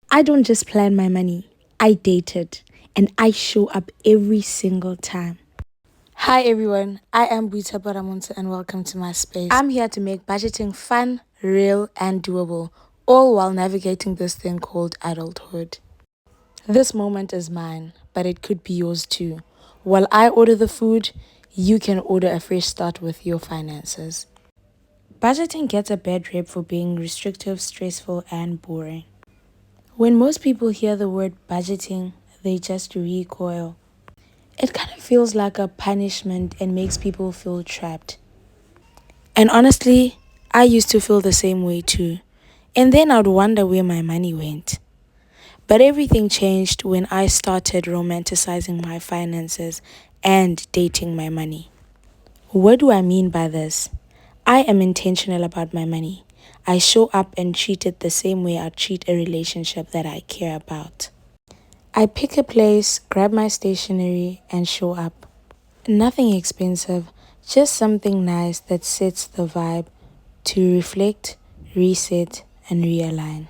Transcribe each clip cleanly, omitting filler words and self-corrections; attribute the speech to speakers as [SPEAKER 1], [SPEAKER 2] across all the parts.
[SPEAKER 1] I don't just plan my money, I date it, and I show up every single time. Hi everyone, I am Buita Baramonte and welcome to my space. I'm here to make budgeting fun, real, and doable, all while navigating this thing called adulthood. This moment is mine, but it could be yours too. While I order the food, you can order a fresh start with your finances. Budgeting gets a bad rep for being restrictive, stressful, and boring. When most people hear the word budgeting, they just recoil. It kind of feels like a punishment and makes people feel trapped. And honestly, I used to feel the same way too. And then I'd wonder where my money went. But everything changed when I started romanticizing my finances and dating my money. What do I mean by this? I am intentional about my money. I show up and treat it the same way I treat a relationship that I care about. I pick a place, grab my stationery, and show up. Nothing expensive, just something nice that sets the vibe to reflect, reset, and realign.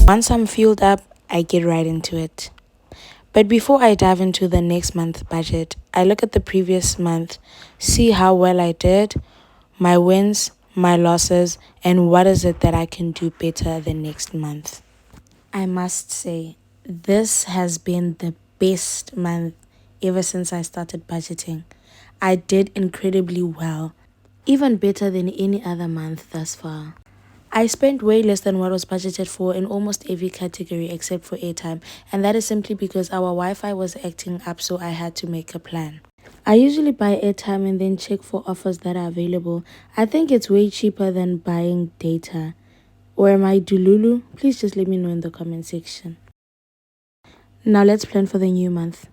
[SPEAKER 1] Once I'm fueled up, I get right into it. But before I dive into the next month budget, I look at the previous month, see how well I did, my wins, my losses, and what is it that I can do better the next month. I must say, this has been the best month ever since I started budgeting. I did incredibly well, even better than any other month thus far. I spent way less than what was budgeted for in almost every category except for airtime, and that is simply because our Wi Fi was acting up, so I had to make a plan. I usually buy airtime and then check for offers that are available. I think it's way cheaper than buying data. Or am I Dululu? Please just let me know in the comment section. Now let's plan for the new month.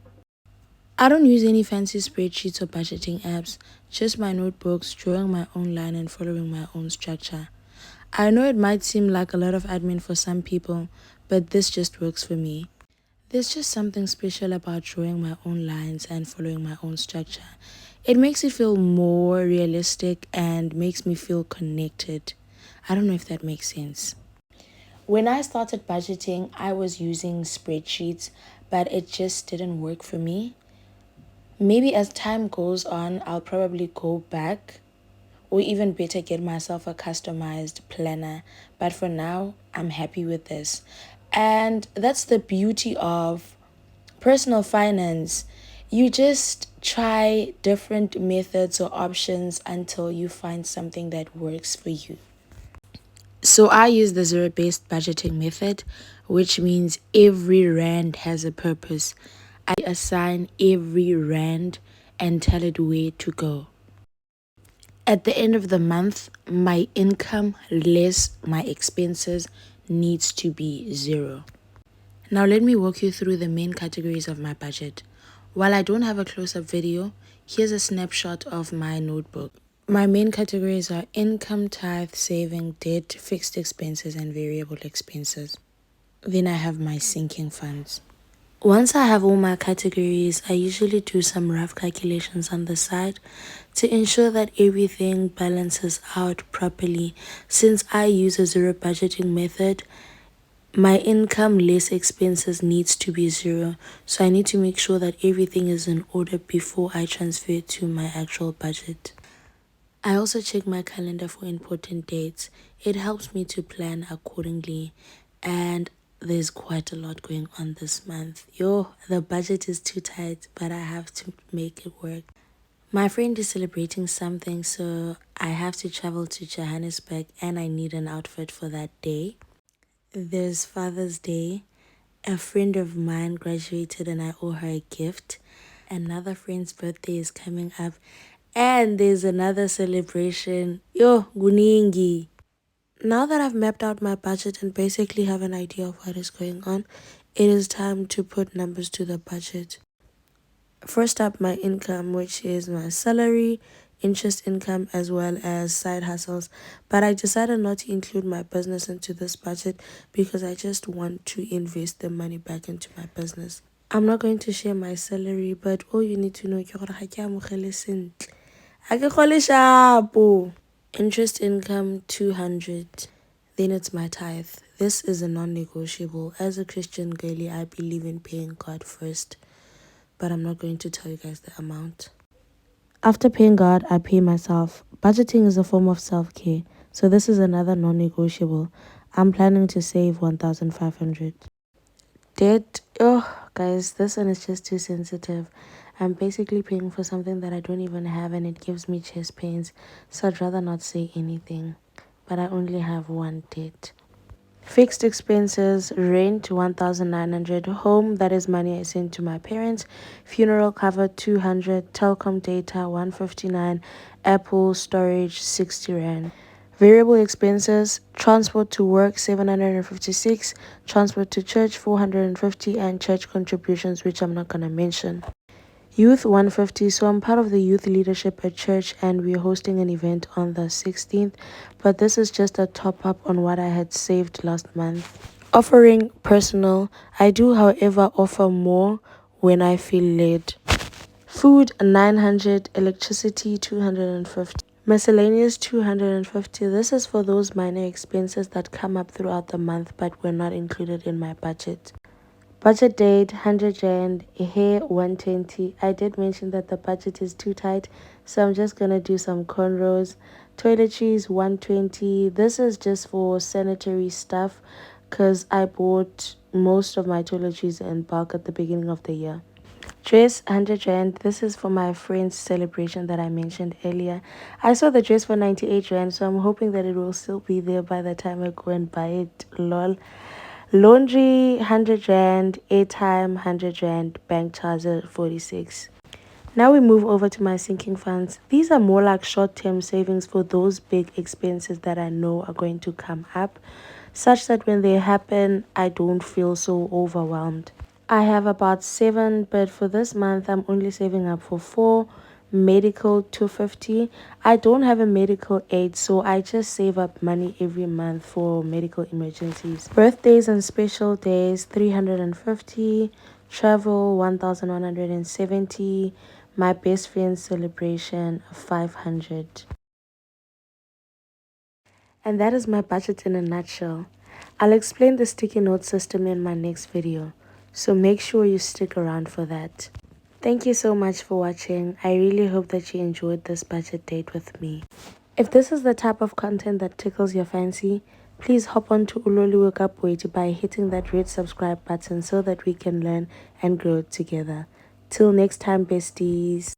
[SPEAKER 1] I don't use any fancy spreadsheets or budgeting apps, just my notebooks, drawing my own line and following my own structure. I know it might seem like a lot of admin for some people, but this just works for me. There's just something special about drawing my own lines and following my own structure. It makes it feel more realistic and makes me feel connected. I don't know if that makes sense. When I started budgeting, I was using spreadsheets, but it just didn't work for me. Maybe as time goes on, I'll probably go back or even better get myself a customized planner. But for now, I'm happy with this. And that's the beauty of personal finance. You just try different methods or options until you find something that works for you. So I use the zero-based budgeting method, which means every rand has a purpose. I assign every rand and tell it where to go. At the end of the month, my income less my expenses needs to be zero. Now let me walk you through the main categories of my budget. While I don't have a close-up video, here's a snapshot of my notebook. My main categories are income, tithe, saving, debt, fixed expenses, and variable expenses. Then I have my sinking funds. Once I have all my categories, I usually do some rough calculations on the side to ensure that everything balances out properly. Since I use a zero budgeting method, my income less expenses needs to be zero. So I need to make sure that everything is in order before I transfer it to my actual budget. I also check my calendar for important dates. It helps me to plan accordingly, and there's quite a lot going on this month. The budget is too tight, but I have to make it work. My friend is celebrating something, so I have to travel to Johannesburg and I need an outfit for that day. There's Father's Day. A friend of mine graduated and I owe her a gift. Another friend's birthday is coming up and there's another celebration. Guningi. Now that I've mapped out my budget and basically have an idea of what is going on, it is time to put numbers to the budget. First up, my income, which is my salary, interest income, as well as side hustles. But I decided not to include my business into this budget because I just want to invest the money back into my business. I'm not going to share my salary, but all you need to know is that I can sharp. Interest income 200. Then it's my tithe. This is a non-negotiable. As a Christian girly, I believe in paying God first, but I'm not going to tell you guys the amount. After paying God, I pay myself. Budgeting is a form of self-care, so this is another non-negotiable. I'm planning to save 1,500. Debt. Oh, guys, this one is just too sensitive. I'm basically paying for something that I don't even have and it gives me chest pains, so I'd rather not say anything. But I only have one debt. Fixed expenses, rent 1,900, home, that is money I send to my parents, funeral cover 200, telecom data 159, Apple storage 60 rand. Variable expenses, transport to work 756, transport to church 450, and church contributions, which I'm not gonna mention. Youth 150. So I'm part of the youth leadership at church and we're hosting an event on the 16th. But this is just a top up on what I had saved last month. Offering personal. I do, however, offer more when I feel led. Food 900, electricity 250. Miscellaneous 250. This is for those minor expenses that come up throughout the month but were not included in my budget. Budget date 100 rand, hair 120. I did mention that the budget is too tight, so I'm just gonna do some cornrows. Toiletries 120. This is just for sanitary stuff because I bought most of my toiletries in bulk at the beginning of the year. Dress 100 rand. This is for my friend's celebration that I mentioned earlier. I saw the dress for 98 rand, so I'm hoping that it will still be there by the time I go and buy it. Lol. Laundry 100 rand, airtime 100 rand, bank charges 46. Now we move over to my sinking funds. These are more like short-term savings for those big expenses that I know are going to come up, such that when they happen, I don't feel so overwhelmed. I have about 7, but for this month, I'm only saving up for 4. Medical 250. I don't have a medical aid, so I just save up money every month for medical emergencies. Birthdays and special days 350. Travel 1,170. My best friend's celebration 500. And that is my budget in a nutshell. I'll explain the sticky note system in my next video, so make sure you stick around for that. Thank you so much for watching. I really hope that you enjoyed this budget date with me. If this is the type of content that tickles your fancy, please hop on to Uloliwe Kapweti by hitting that red subscribe button so that we can learn and grow together. Till next time, besties.